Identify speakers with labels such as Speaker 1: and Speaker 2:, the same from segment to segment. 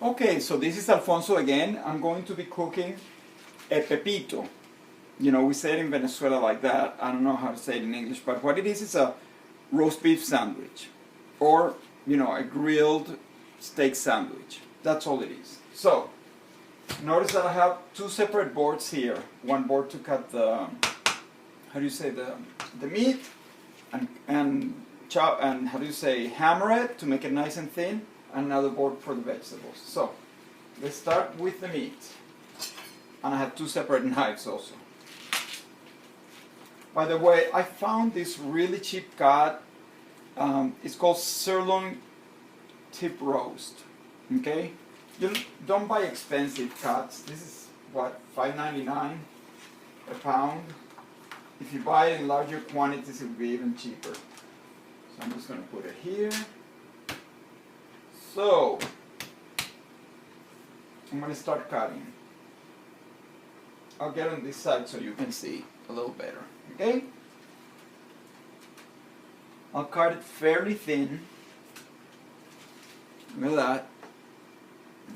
Speaker 1: Okay, so this is Alfonso again. I'm going to be cooking a pepito. You know, we say it in Venezuela like that. I don't know how to say it in English, but what it is a roast beef sandwich. Or, you know, a grilled steak sandwich. That's all it is. So, notice that I have two separate boards here. One board to cut the, how do you say, the meat, and chop, and how do you say, hammer it to make it nice and thin. Another board for the vegetables. So let's start with the meat, and I have two separate knives also. By the way, I found this really cheap cut. It's called sirloin tip roast. Okay, you don't buy expensive cuts. This is what, $5.99 a pound. If you buy it in larger quantities, it will be even cheaper. So I'm just going to put it here. So, I'm going to start cutting. I'll get on this side so you can see a little better, okay? I'll cut it fairly thin. Look at that.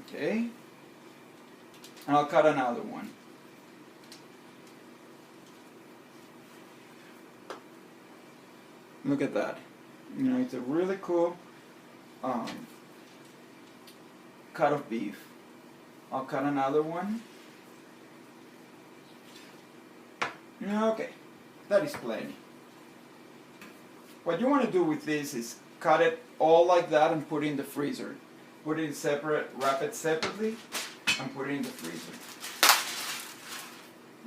Speaker 1: Okay? And I'll cut another one. Look at that. You know, it's a really cool cut of beef. I'll cut another one. Okay, that is plenty. What you want to do with this is cut it all like that and put it in the freezer. Put it in separate, wrap it separately, and put it in the freezer.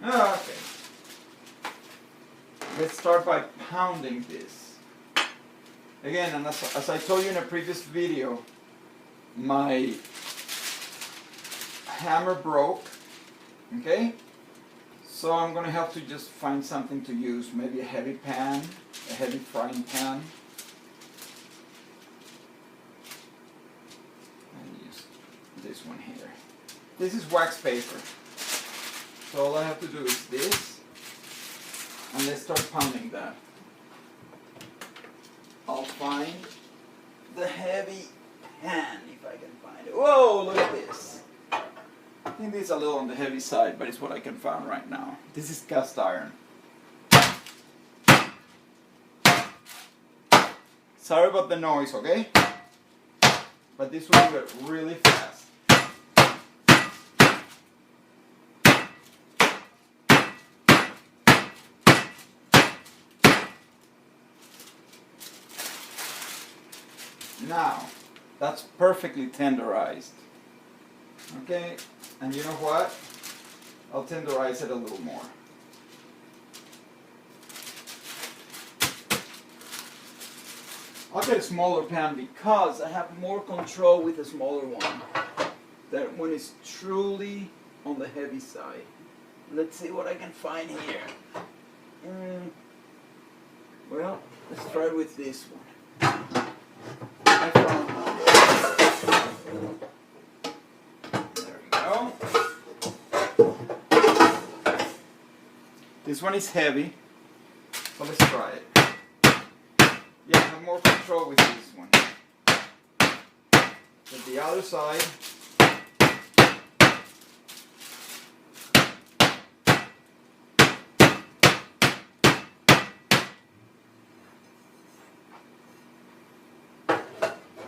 Speaker 1: Okay. Let's start by pounding this. Again, and as I told you in a previous video, my hammer broke, okay? So I'm going to have to just find something to use, maybe a heavy pan, a heavy frying pan. And use this one here. This is wax paper. So all I have to do is this, and let's start pounding that. I'll find the heavy pan if I can find it. Whoa, look at this. I think this is a little on the heavy side, but it's what I can find right now. This is cast iron. Sorry about the noise, okay? But this will do it really fast. Now, that's perfectly tenderized. Okay, and you know what? I'll tenderize it a little more. I'll get a smaller pan because I have more control with a smaller one than when it's truly on the heavy side. Let's see what I can find here. Well, let's try with this one. I found one. This one is heavy, so let's try it. Yeah, I have more control with this one. With the other side.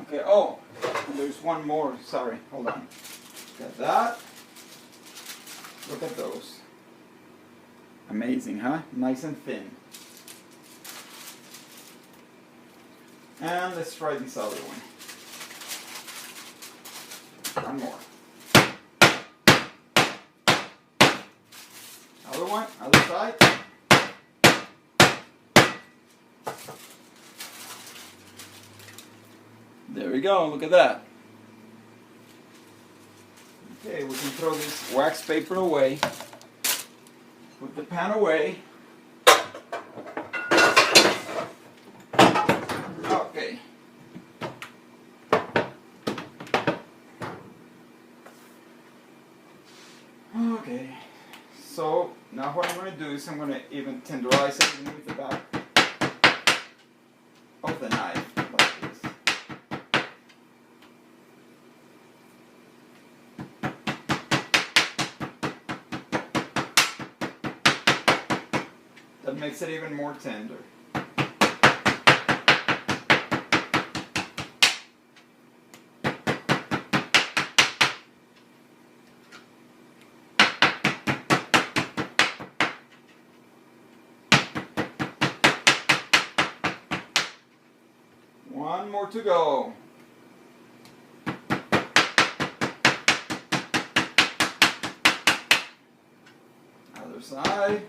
Speaker 1: Okay, oh, and there's one more, sorry, hold on. Got that. Look at those. Amazing, huh? Nice and thin. And let's try this other one. One more. Other one, other side. There we go, look at that. Okay, we can throw this wax paper away. Put the pan away. Okay. Okay. So now what I'm going to do is I'm going to even tenderize it with the back of the knife like this. makes it even more tender. One more to go. Other side.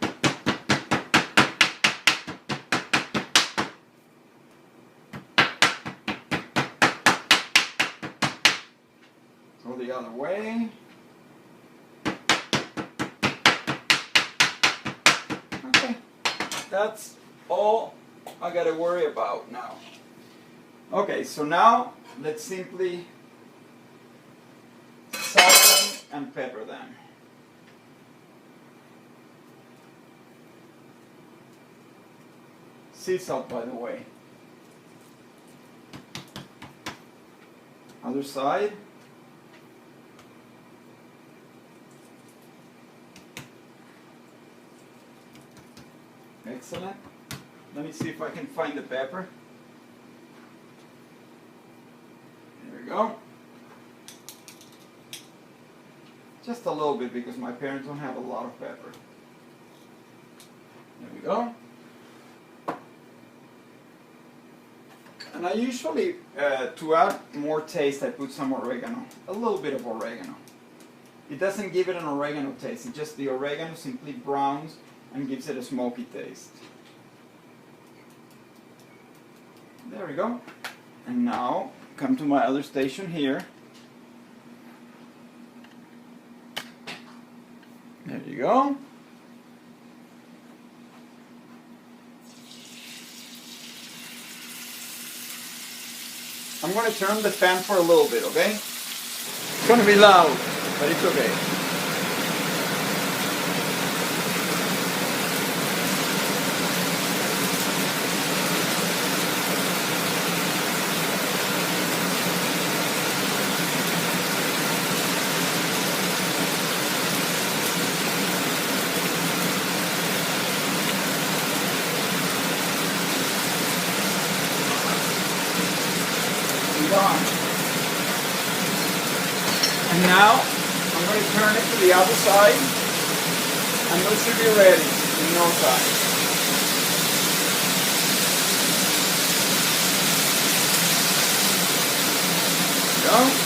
Speaker 1: Go the other way. Okay, that's all I gotta worry about now. Okay, so now let's simply salt them and pepper them. Sea salt, by the way. Other side. Excellent. Let me see if I can find the pepper. There we go. Just a little bit because my parents don't have a lot of pepper. There we go. And I usually, to add more taste, I put some oregano. A little bit of oregano. It doesn't give it an oregano taste. It's just the oregano simply browns and gives it a smoky taste. There we go. And now, come to my other station here. There you go. I'm going to turn the fan for a little bit, okay? It's going to be loud, but it's okay. And now I'm going to turn it to the other side and this should be ready in no time. There we go.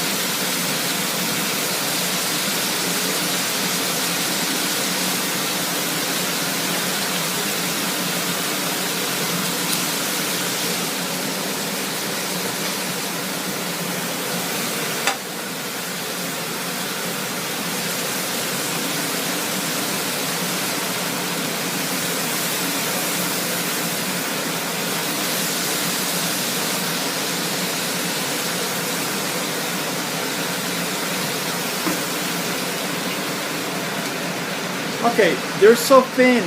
Speaker 1: Okay, they're so thin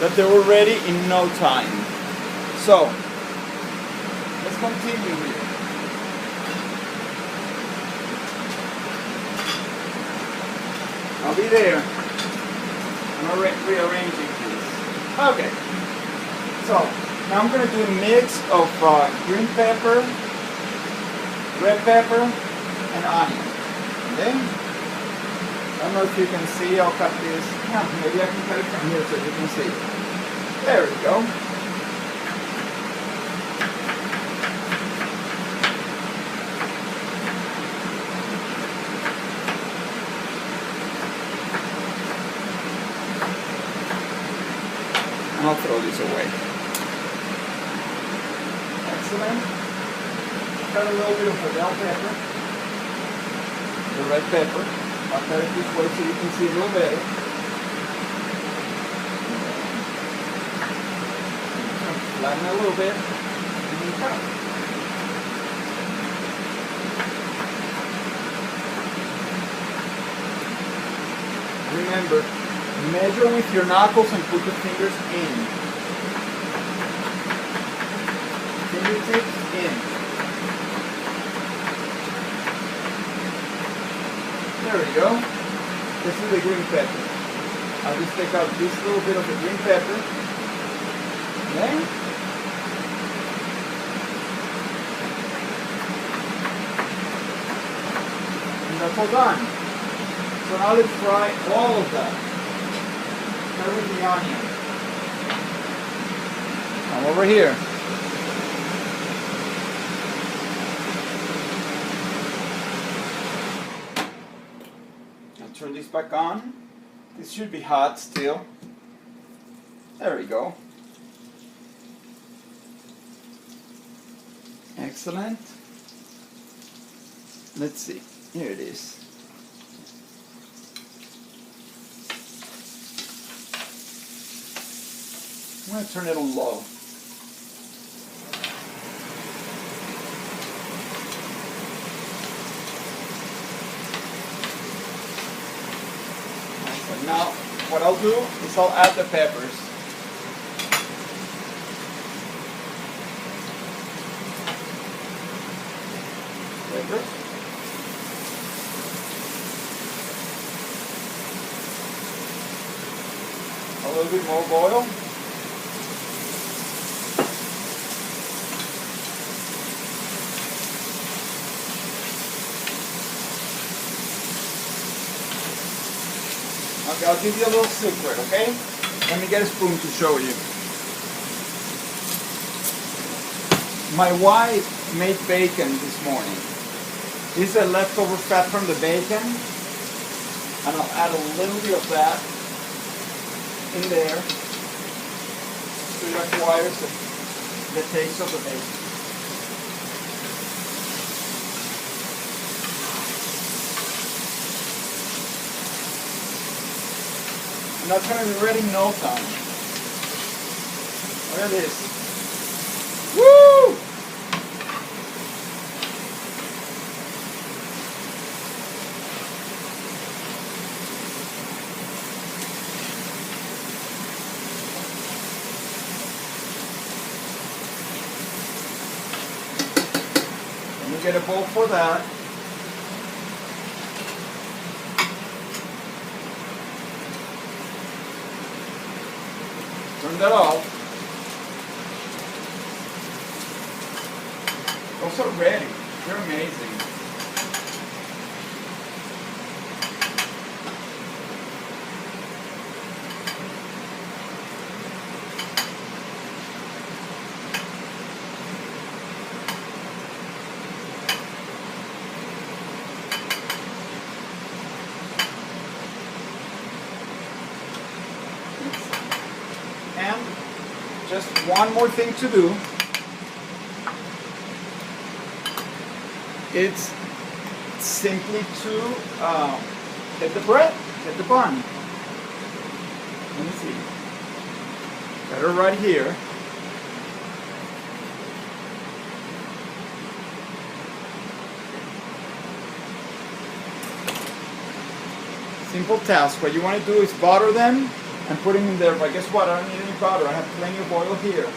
Speaker 1: that they were ready in no time. So, let's continue here. I'll be there. I'm rearranging this. Okay, so now I'm going to do a mix of green pepper, red pepper, and onion. Okay? I don't know if you can see, I'll cut this. Yeah, maybe I can cut it from here so you can see. There we go. And I'll throw this away. Excellent. Cut a little bit of the bell pepper, the red pepper. I'll cut it this way so you can see a little better. Flatten it a little bit, and then cut. Remember, measure with your knuckles and put the fingers in. Fingertips in. There we go. This is the green pepper. I'll just take out this little bit of the green pepper Okay? And that's all done. So now let's fry all of that. Start with the onion. Come over here. I'll turn this back on. This should be hot still. There we go. Excellent. Let's see. Here it is. I'm going to turn it on low. So now, what I'll do is I'll add the peppers. A little bit more boil. Okay, I'll give you a little secret, okay? Let me get a spoon to show you. My wife made bacon this morning. This is a leftover fat from the bacon, and I'll add a little bit of that in there so it acquires the taste of the bacon. And that's going to be ready in no time. Look at this. Woo! Get a bowl for that. Turn that off. Those are ready. They're amazing. And just one more thing to do. It's simply to get the bread, get the bun. Let me see. Got it right here. Simple task. What you want to do is butter them and put them in there. But guess what? I don't need any butter. I have plenty of oil here.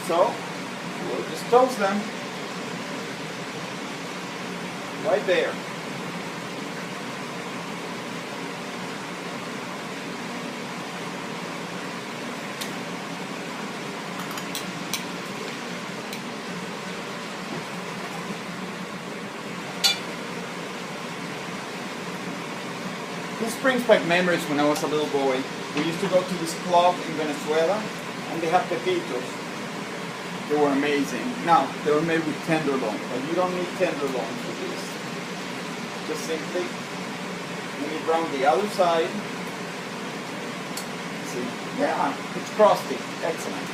Speaker 1: So we'll just toast them right there. This brings back memories when I was a little boy. We used to go to this club in Venezuela, and they have pepitos. They were amazing. Now, they were made with tenderloin, but you don't need tenderloin for this. Just simply, let me brown the other side. See? Yeah, it's crusty. Excellent.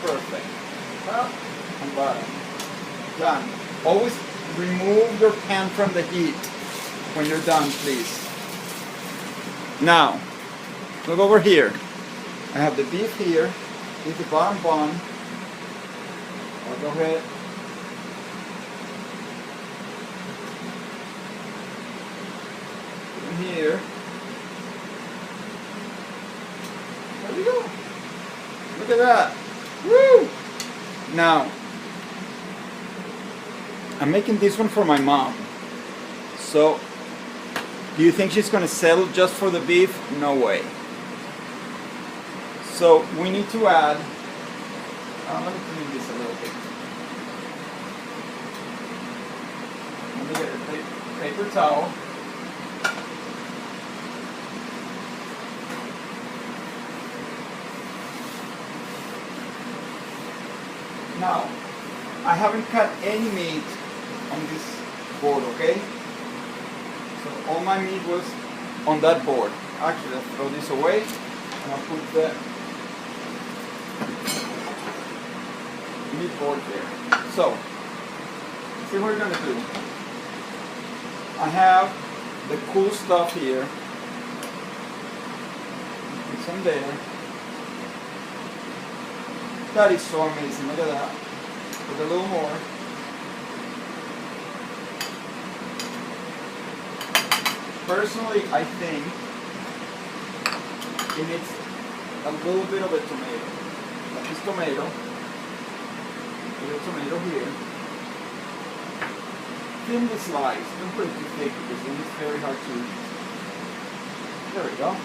Speaker 1: Perfect. Top and bottom. Done. Always remove your pan from the heat when you're done, please. Now, look over here. I have the beef here. This is the bottom bun. I'll go ahead. Put it here. There we go. Look at that. Woo! Now, I'm making this one for my mom. So, do you think she's gonna settle just for the beef? No way. So we need to add, let me clean this a little bit. Let me get a paper towel. Now, I haven't cut any meat on this board, okay? So all my meat was on that board. Actually, I'll throw this away and I'll put the meat board there. So, see what we're gonna do. I have the cool stuff here. Put some there. That is so amazing, look at that. Put a little more. Personally, I think it needs a little bit of a tomato. Like this tomato. Put a tomato here. Thinly sliced, don't put it too thick because then it's very hard to eat. There we go.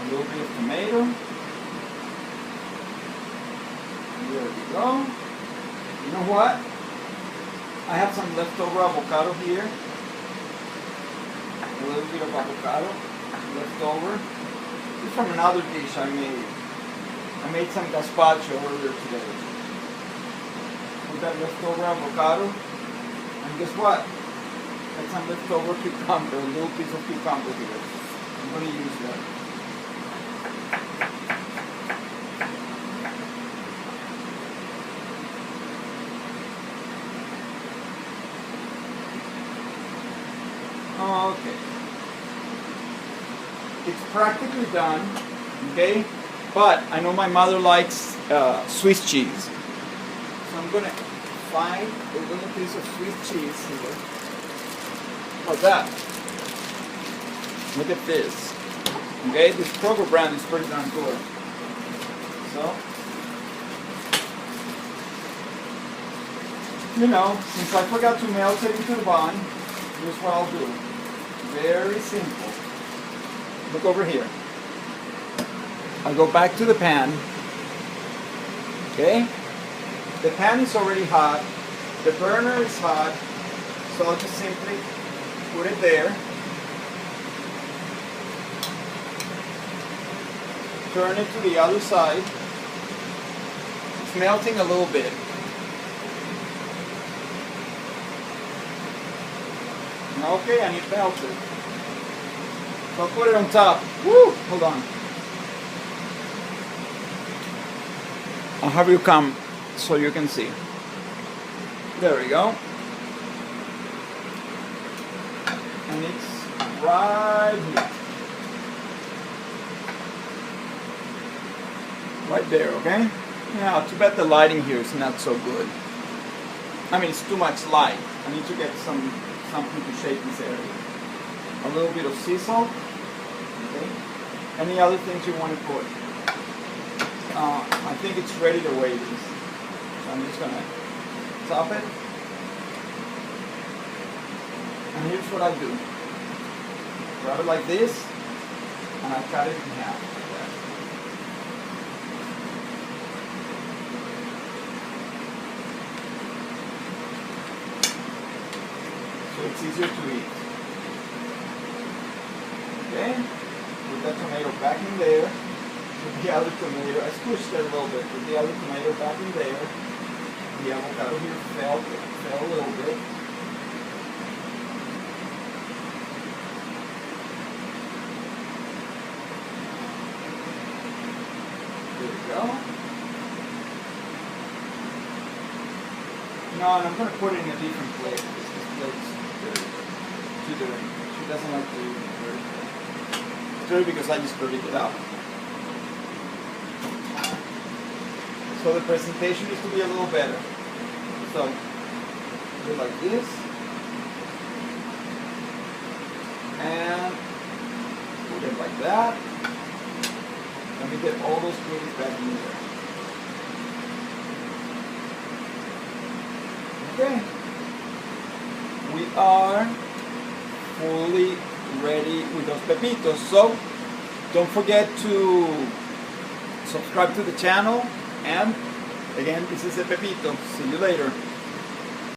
Speaker 1: A little bit of tomato. There we go. You know what? I have some leftover avocado here. A little bit of avocado left over. This is from another dish I made. I made some gazpacho earlier today. Put that leftover avocado. And guess what? Got some leftover cucumber, a little piece of cucumber here. I'm going to use that. Okay. It's practically done, okay? But I know my mother likes Swiss cheese. So I'm gonna find a little piece of Swiss cheese here. Like that. Look at this. Okay, this Kroger brand is pretty darn good. So, you know, since I forgot to melt it into the bun, here's what I'll do. Very simple. Look over here. I'll go back to the pan. Okay? The pan is already hot. The burner is hot. So I'll just simply put it there. Turn it to the other side. It's melting a little bit. Okay, and it melted. So I'll put it on top. Woo! Hold on. I'll have you come so you can see. There we go. And it's right here. Right there, okay? Now, too bad the lighting here is not so good. I mean, it's too much light. I need to get something to shape this area. A little bit of sea salt. Okay. Any other things you want to put? I think it's ready the way it is. So I'm just gonna top it. And here's what I do. Grab it like this, and I cut it in half. Like that. So it's easier to eat. Okay? Put that tomato back in there. Put the other tomato, I squished it a little bit. Put the other tomato back in there. The avocado here fell a little bit. There we go. No, and I'm going to put it in a different plate because this plate's dirty. Too dirty. She doesn't like to eat it dirty. It's dirty because I just dirtied it out. So the presentation needs to be a little better. So, do it like this. And put it like that. Let me get all those goodies back in there. Okay. We are fully ready with those pepitos. So don't forget to subscribe to the channel, and again, this is a pepito. See you later.